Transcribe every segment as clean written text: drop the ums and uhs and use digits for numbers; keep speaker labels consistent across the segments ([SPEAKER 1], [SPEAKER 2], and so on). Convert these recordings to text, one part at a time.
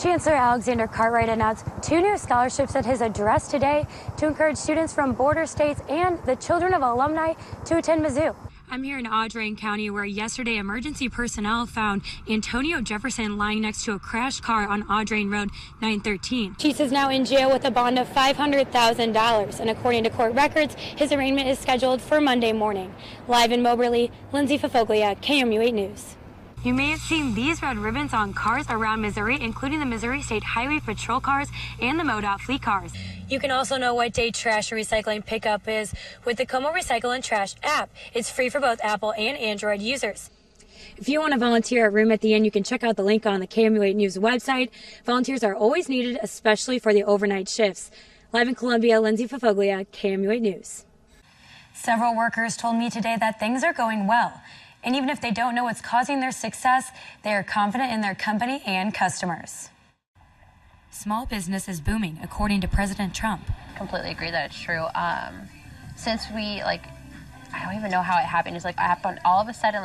[SPEAKER 1] Chancellor Alexander Cartwright announced 2 new scholarships at his address today to encourage students from border states and the children of alumni to attend Mizzou. I'm here in Audrain County, where yesterday emergency personnel found Antonio Jefferson lying next to a crashed car on Audrain Road 913. Cheese is now in jail with a bond of $500,000, and according to court records, his arraignment is scheduled for Monday morning. Live in Moberly, Lindsay Fafoglia, KMU8 News. You may have seen these red ribbons on cars around Missouri, including the Missouri State Highway Patrol cars and the MoDOT fleet cars. You can also know what day trash and recycling pickup is with the Como Recycle and Trash app. It's free for both Apple and Android users. If you want to volunteer at Room at the Inn, you can check out the link on the KMU8 News website. Volunteers are always needed, especially for the overnight shifts. Live in Columbia, Lindsay Fafoglia, KMU8 News. Several workers told me today that things are going well. And even if they don't know what's causing their success, they are confident in their company and customers. Small business is booming, according to President Trump.
[SPEAKER 2] Completely agree that it's true. Since we, I don't even know how it happened. It's happened all of a sudden,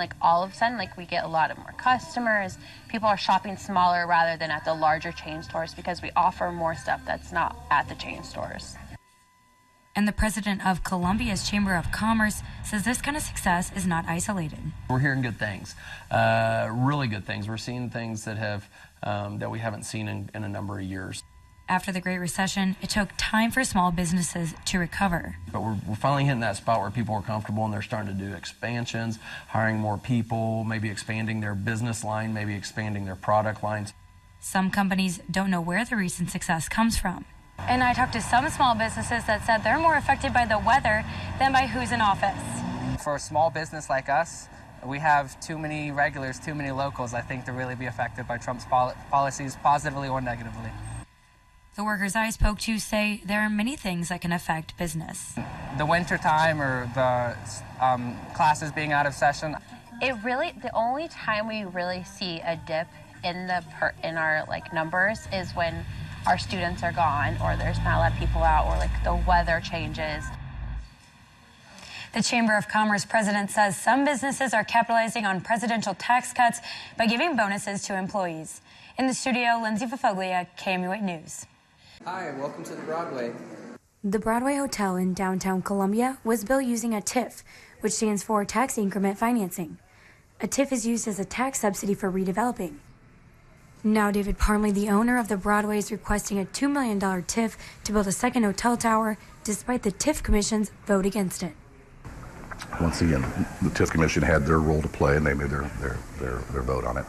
[SPEAKER 2] we get a lot of more customers. People are shopping smaller rather than at the larger chain stores because we offer more stuff that's not at the chain stores.
[SPEAKER 1] And the president of Columbia's Chamber of Commerce says this kind of success is not isolated.
[SPEAKER 3] We're hearing good things, really good things. We're seeing things that we haven't seen in a number of years.
[SPEAKER 1] After the Great Recession, it took time for small businesses to recover.
[SPEAKER 3] But we're finally hitting that spot where people are comfortable and they're starting to do expansions, hiring more people, maybe expanding their business line, maybe expanding their product lines.
[SPEAKER 1] Some companies don't know where the recent success comes from. And I talked to some small businesses that said they're more affected by the weather than by who's in office.
[SPEAKER 4] For a small business like us, we have too many regulars, too many locals, I think, to really be affected by Trump's policies positively or negatively.
[SPEAKER 1] The workers I spoke to say there are many things that can affect business.
[SPEAKER 4] The winter time or the classes being out of session.
[SPEAKER 2] The only time we really see a dip in our numbers is when our students are gone, or there's not a lot of people out, or the weather changes.
[SPEAKER 1] The Chamber of Commerce president says some businesses are capitalizing on presidential tax cuts by giving bonuses to employees. In the studio, Lindsay Fafoglia, KMU8 News.
[SPEAKER 5] Hi, welcome to the Broadway.
[SPEAKER 1] The Broadway Hotel in downtown Columbia was built using a TIF, which stands for Tax Increment Financing. A TIF is used as a tax subsidy for redeveloping. Now David Parmley, the owner of the Broadway, is requesting a $2 million TIF to build a second hotel tower, despite the TIF Commission's vote against it.
[SPEAKER 6] Once again, the TIF Commission had their role to play, and they made their vote on it.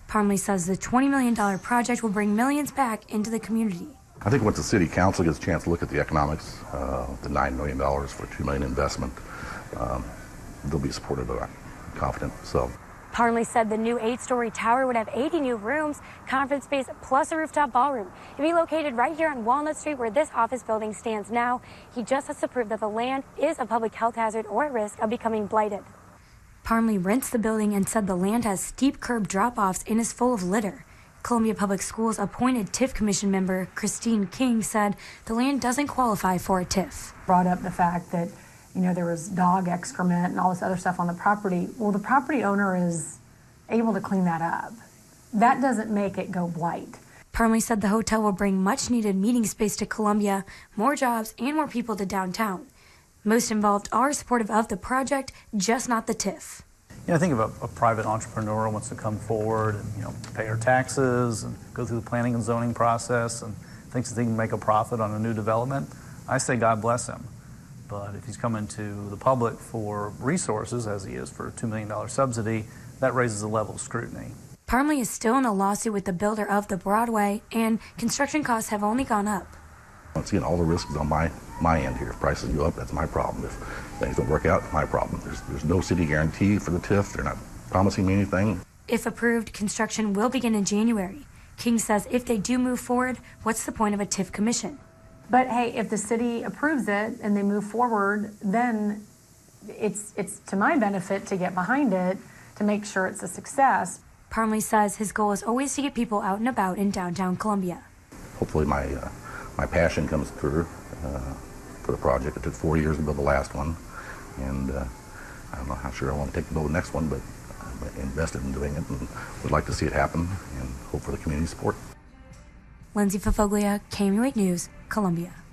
[SPEAKER 1] Parmley says the $20 million project will bring millions back into the community.
[SPEAKER 6] I think once the City Council gets a chance to look at the economics, the $9 million for $2 million investment, they'll be supportive of that, confident. So.
[SPEAKER 1] Parmley said the new 8-story tower would have 80 new rooms, conference space, plus a rooftop ballroom. It'd be located right here on Walnut Street, where this office building stands now. He just has to prove that the land is a public health hazard or at risk of becoming blighted. Parmley rents the building and said the land has steep curb drop-offs and is full of litter. Columbia Public Schools appointed TIF Commission member Christine King said the land doesn't qualify for a TIF.
[SPEAKER 7] Brought up the fact that there was dog excrement and all this other stuff on the property. Well, the property owner is able to clean that up. That doesn't make it go blight.
[SPEAKER 1] Parmley said the hotel will bring much-needed meeting space to Columbia, more jobs, and more people to downtown. Most involved are supportive of the project, just not the TIF.
[SPEAKER 8] I think if a private entrepreneur wants to come forward and pay her taxes and go through the planning and zoning process and thinks that he can make a profit on a new development, I say God bless him. But if he's coming to the public for resources, as he is for a $2 million subsidy, that raises the level of scrutiny.
[SPEAKER 1] Parmley is still in a lawsuit with the builder of the Broadway, and construction costs have only gone up.
[SPEAKER 6] Once again, all the risk is on my end here. If prices go up, that's my problem. If things don't work out, my problem. There's no city guarantee for the TIF. They're not promising me anything.
[SPEAKER 1] If approved, construction will begin in January. King says if they do move forward, what's the point of a TIF commission?
[SPEAKER 7] But hey, if the city approves it and they move forward, then it's to my benefit to get behind it to make sure it's a success.
[SPEAKER 1] Parmley says his goal is always to get people out and about in downtown Columbia.
[SPEAKER 6] Hopefully my passion comes through for the project. It took 4 years to build the last one, and I don't know how sure I want to take to build the next one, but I'm invested in doing it and would like to see it happen and hope for the community support.
[SPEAKER 1] Lindsay Fafoglia, KMUH News, Columbia.